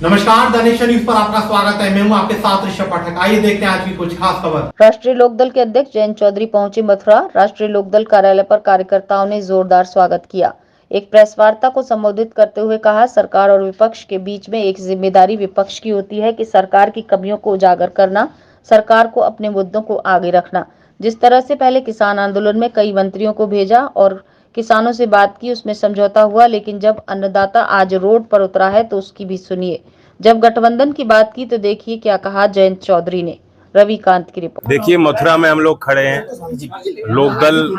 नमस्कार, the nation news पर आपका स्वागत है। मैं हूं आपके साथ ऋषभ पाठक। आइए देखते हैं आज की कुछ खास खबर। राष्ट्रीय लोकदल के अध्यक्ष जयंत चौधरी पहुंचे मथुरा। राष्ट्रीय लोकदल कार्यालय पर कार्यकर्ताओं ने जोरदार स्वागत किया। एक प्रेस वार्ता को संबोधित करते हुए कहा, सरकार और विपक्ष के बीच में एक जिम्मेदारी विपक्ष की होती है कि सरकार की कमियों को उजागर करना, सरकार को अपने मुद्दों को आगे रखना। जिस तरह से पहले किसान आंदोलन में कई मंत्रियों को भेजा और किसानों से बात की, उसमें समझौता हुआ, लेकिन जब अन्नदाता आज रोड पर उतरा है तो उसकी भी सुनिए। जब गठबंधन की बात की तो देखिए क्या कहा जयंत चौधरी ने। रविकांत की रिपोर्ट। देखिए, मथुरा में हम लोग खड़े हैं। लोकदल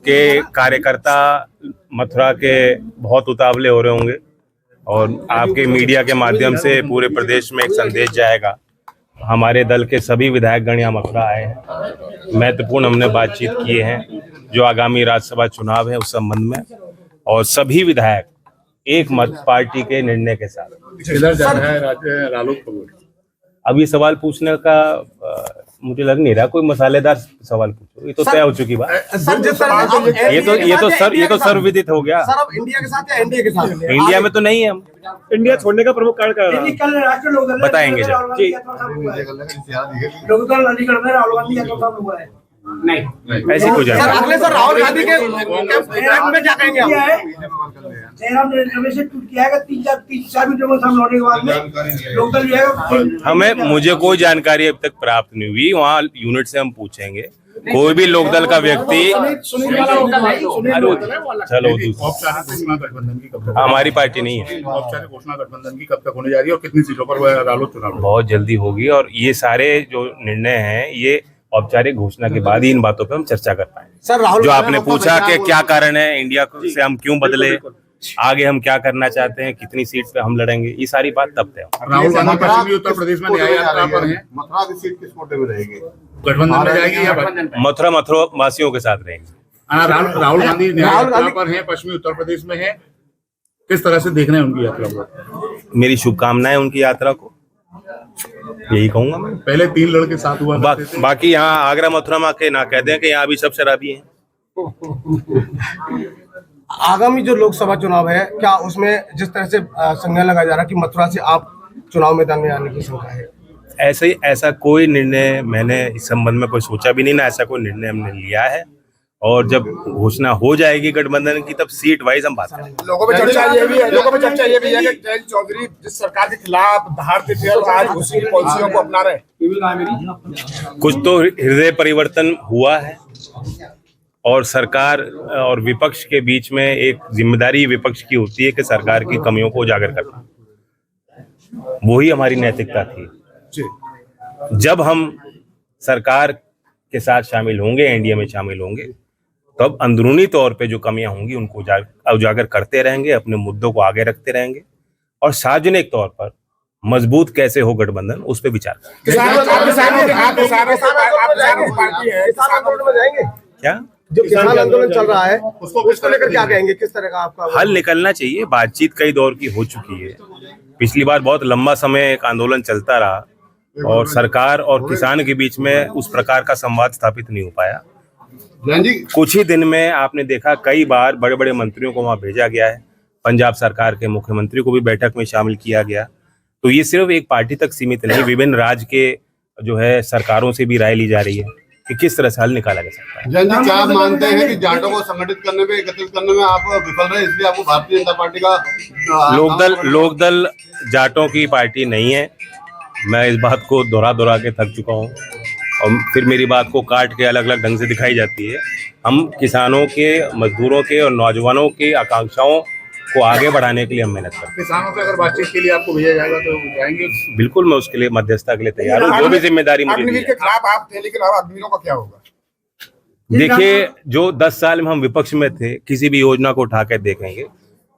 के कार्यकर्ता मथुरा के बहुत उतावले हो रहे होंगे और आपके मीडिया के माध्यम से पूरे प्रदेश में एक संदेश जाएगा। हमारे दल के सभी विधायकगण यहाँ मथुरा आए हैं। महत्वपूर्ण हमने बातचीत किए हैं जो आगामी राज्यसभा चुनाव है उस संबंध में, और सभी विधायक एक मत पार्टी के निर्णय के साथ। किधर जा रहा है रालोद? अब ये सवाल पूछने का मुझे लग नहीं रहा कोई मसालेदार सवाल पूछो, ये तो तय हो चुकी बात। ये तो सर्वविदित हो गया। सर, अब इंडिया के साथ या एनडीए के साथ? इंडिया में तो नहीं है हम। इंडिया छोड़ने का प्रमुख कारण क्या है? बताएंगे नहीं, ऐसी कोई जानकारी अगले सर राहुल गांधी के कैंप में क्या कहेंगे हमें मुझे कोई जानकारी अब तक प्राप्त नहीं हुई। वहाँ यूनिट से हम पूछेंगे। कोई भी लोकदल का व्यक्ति चलो गठबंधन की कब तक? हमारी पार्टी नहीं है। औपचारिक घोषणा गठबंधन की कब तक होने जा रही है और कितनी सीटों पर रालोद चुनाव? बहुत जल्दी होगी और ये सारे जो निर्णय हैं ये औपचारिक घोषणा के बाद ही इन बातों पे हम चर्चा कर पाएंगे। सर, राहुल जो आपने पूछा कि क्या कारण है इंडिया से हम क्यों बदले, आगे हम क्या करना चाहते हैं, कितनी सीट पे हम लड़ेंगे, ये सारी बात तब तय हो। राहुल गांधी पश्चिमी उत्तर प्रदेश में न्याय यात्रा पर हैं। मथुरा की सीट किस कोटे में रहेगी? गठबंधन में जाएगी या मथुरा वासियों के साथ रहेंगे। राहुल गांधी न्याय यात्रा पर हैं, पश्चिमी उत्तर प्रदेश में है। किस तरह से देख रहे हैं उनकी यात्रा को? मेरी शुभकामनाएं उनकी यात्रा को, यही कहूंगा मैं। पहले 3 लड़के साथ हुआ बाकी यहाँ आगरा मथुरा में के ना कह दें कि यहाँ भी सब शराबी हैं। आगामी जो लोकसभा चुनाव है, क्या उसमें जिस तरह से संज्ञान लगाया जा रहा है कि मथुरा से आप चुनाव मैदान में आने की शंका है? ऐसा कोई निर्णय मैंने इस संबंध में कोई सोचा भी नहीं, ना ऐसा कोई निर्णय हमने लिया है। और जब घोषणा हो जाएगी गठबंधन की तब सीट वाइज हम बात करेंगे। लोगों में चर्चा ये भी है कि जयंत चौधरी जिस सरकार के खिलाफ दहाड़ते थे और आज उसी पॉलिसियों को अपना रहे। कुछ तो हृदय परिवर्तन हुआ है और सरकार और विपक्ष के बीच में एक जिम्मेदारी विपक्ष की होती है कि सरकार की कमियों को उजागर करना। वही हमारी नैतिकता थी। जब हम सरकार के साथ शामिल होंगे, एनडीए में शामिल होंगे, तब अंदरूनी तौर पे जो कमियां होंगी उनको उजागर करते रहेंगे, अपने मुद्दों को आगे रखते रहेंगे और सार्वजनिक तौर पर मजबूत कैसे हो गठबंधन उस पर विचार क्या जो किसान आंदोलन चल रहा है उसको लेकर क्या कहेंगे? किस तरह का आपका हल निकलना चाहिए? बातचीत कई दौर की हो चुकी है। पिछली बार बहुत लंबा समय एक आंदोलन चलता रहा और सरकार और किसान के बीच में उस प्रकार का संवाद स्थापित नहीं हो पाया। कुछ ही दिन में आपने देखा कई बार बड़े बड़े मंत्रियों को वहां भेजा गया है। पंजाब सरकार के मुख्यमंत्री को भी बैठक में शामिल किया गया। तो ये सिर्फ एक पार्टी तक सीमित नहीं, विभिन्न राज्य के जो है सरकारों से भी राय ली जा रही है कि किस तरह से हल निकाला जा सकता है। जयंत जी, क्या आप मानते हैं कि जाटों को संगठित करने में, एकत्रित करने में आप विफल रहे, इसलिए आपको भारतीय जनता पार्टी का लोकदल जाटों की पार्टी नहीं है? मैं इस बात को दोहरा के थक चुका हूँ और फिर मेरी बात को काट के अलग अलग ढंग से दिखाई जाती है। हम किसानों के, मजदूरों के और नौजवानों की आकांक्षाओं को आगे बढ़ाने के लिए हम मेहनत करते हैं। किसानों से अगर बातचीत के लिए आपको भेजा जाएगा तो जाएंगे? बिल्कुल, मैं उसके लिए मध्यस्थता के लिए तैयार हूँ। जो भी जिम्मेदारी मुझे दी के खिलाफ आप थे, लेकिन अब अग्निवीरों का क्या होगा? देखिए, जो 10 साल में हम विपक्ष में थे, किसी भी योजना को उठा के देखेंगे।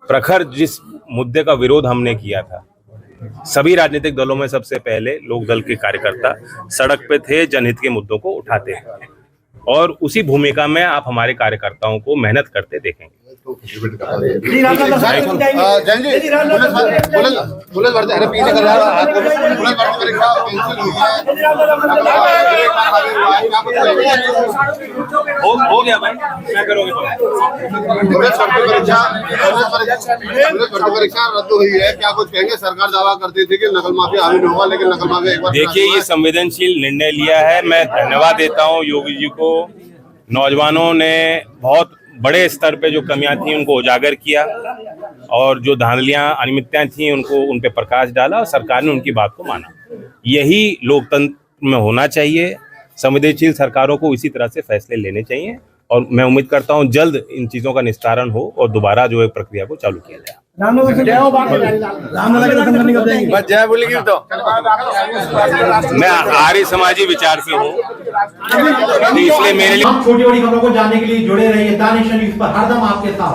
प्रखर जिस मुद्दे का विरोध हमने किया था, सभी राजनीतिक दलों में सबसे पहले लोकदल के कार्यकर्ता सड़क पे थे, जनहित के मुद्दों को उठाते हैं और उसी भूमिका में आप हमारे कार्यकर्ताओं को मेहनत करते देखेंगे। डिबेट कर रहे हैं। जैन जी पुलिस भर्ती अरे पीछे कर रहा है हाथ को पुलिस भर्ती परीक्षा कैंसिल हुई है। हो गया भाई, क्या करोगे तो? पुलिस भर्ती परीक्षा रद्द हुई है, क्या कुछ कहेंगे? सरकार दावा करती थी कि नकल माफिया हावी नहीं होगा, लेकिन नकल माफिया एक बार देखिए, ये संवेदनशील निर्णय लिया है। मैं धन्यवाद देता हूँ योगी जी को। नौजवानों ने बहुत बड़े स्तर पे जो कमियां थी उनको उजागर किया और जो धांधलियां अनियमितताएं थी उनको उन पे प्रकाश डाला और सरकार ने उनकी बात को माना। यही लोकतंत्र में होना चाहिए। संवेदनशील सरकारों को इसी तरह से फैसले लेने चाहिए और मैं उम्मीद करता हूं जल्द इन चीजों का निस्तारण हो और दोबारा जो है प्रक्रिया को चालू किया जाए। जय बोलेगी तो मैं आर्य समाजी विचार से हूँ, इसलिए मेरे लिए हम छोटी बड़ी खबरों को जानने के लिए जुड़े रहिए दानिश न्यूज़ पर, हरदम आपके साथ।